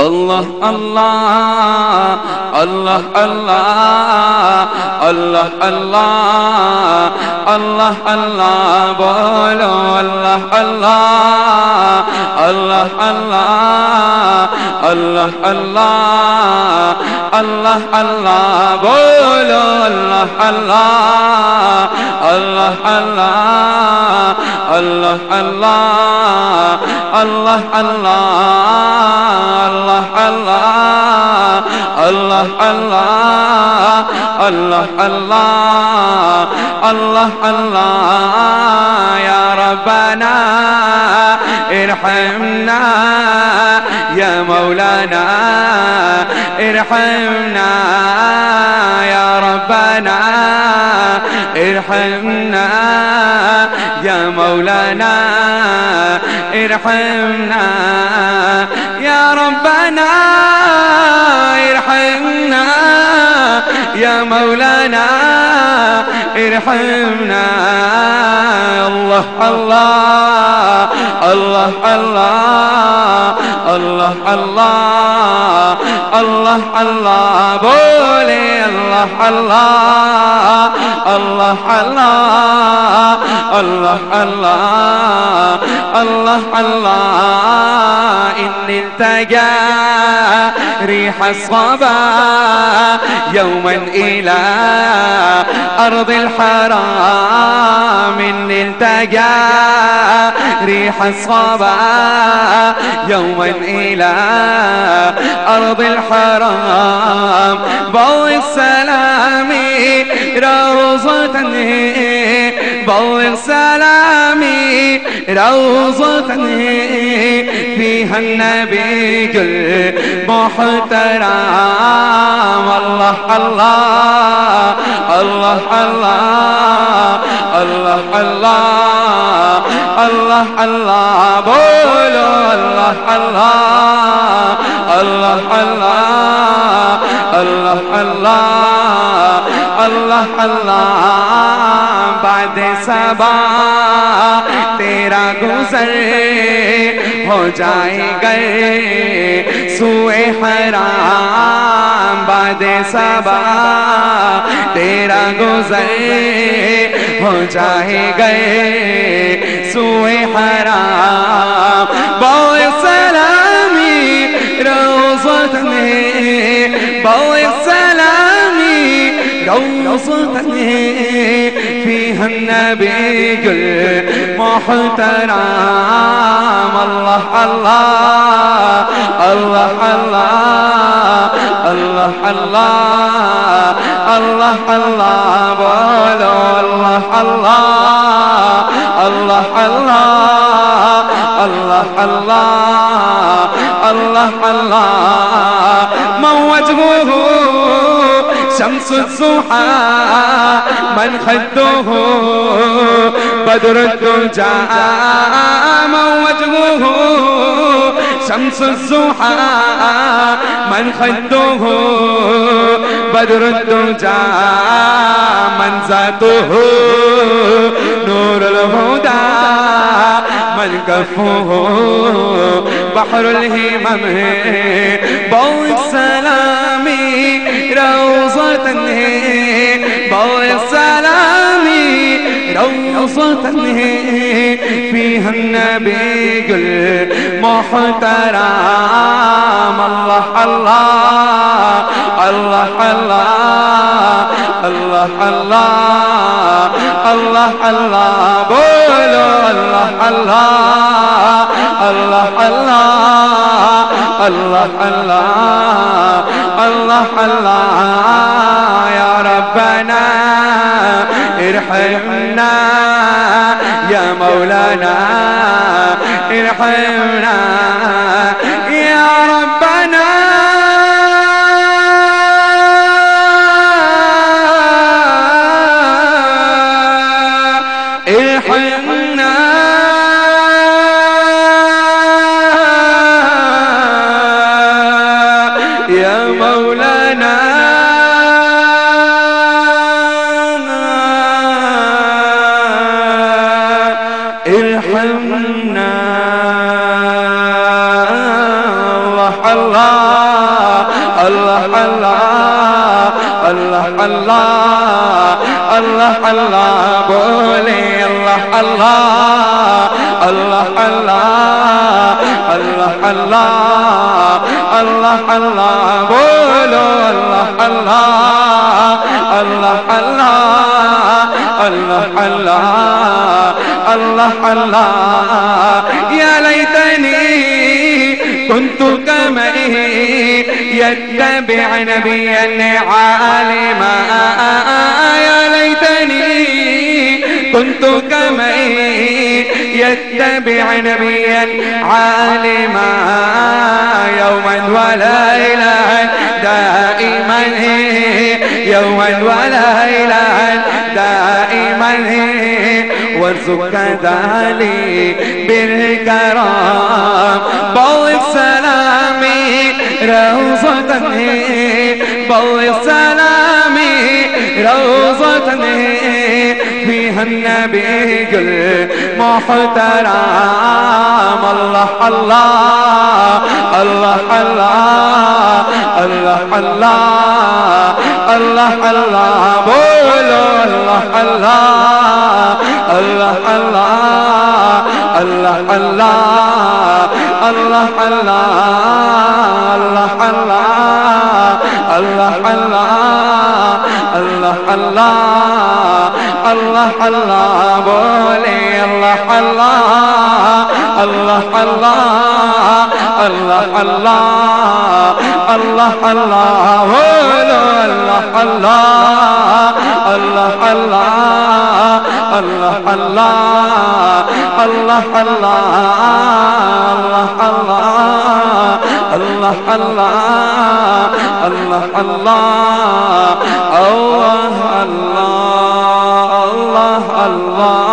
الله الله الله الله الله الله الله الله بولو الله الله الله الله الله الله الله الله بولو الله الله الله الله الله الله الله الله الله الله الله الله الله الله الله يا ربنا ارحمنا يا مولانا ارحمنا يا ربنا ارحمنا يا مولانا ارحمنا يا ربنا ارحمنا يا مولانا ارحمنا الله الله الله الله الله الله الله الله بولي الله الله الله الله الله الله الله الله إن التقى ريح الصبا يوما إلى أرض الحرام إن التقى ريح الصبا يوما إلى أرض الحرام ضوء السلام روضة ضوء السلام روضة فيها النبي المحترم الله الله الله الله الله الله الله بولو الله الله الله الله الله الله الله بعد सबा तेरा गुजर हो जाएगा सुए हराम बाद सबा तेरा गुजर हो जाएगा सुए हराम बोए सलामी रोज़त में बोए सलामी روضة فيها النبي المحترم الله الله الله الله الله الله الله بولو الله الله الله الله الله الله الله من وجهه شمس الضحى من خده بدر الدجى من وجهه شمس الضحى من خده بدر الدجى من ذاته نور الهدى من كفه بحر الهمم ضوء السلام روضة ضوء السلام روضة فيها النبي المحترم الله الله الله الله الله الله الله بولو الله الله الله الله الله الله الله يا ربنا ارحمنا يا مولانا ارحمنا يا ربنا ارحمنا يا مولانا ارحمنا الله الله الله الله الله الله بولي الله الله الله الله الله الله الله بولوا الله الله الله الله الله الله يا ليتني كنت كمن يتبع نبيا عالما يا ليتني كنت كمن يتبع نبيا عالما يوما وليلا دائما يوما وليلا دائما وارزق ذلك بالكرام بلغ سلامي روضة بلغ سلامي روضة فيها النبي المحترم الله الله الله الله الله الله الله بولوا الله الله الله الله الله الله الله الله الله الله الله الله بولي الله الله الله الله الله الله الله بولوا الله الله الله الله الله الله الله الله الله الله الله الله الله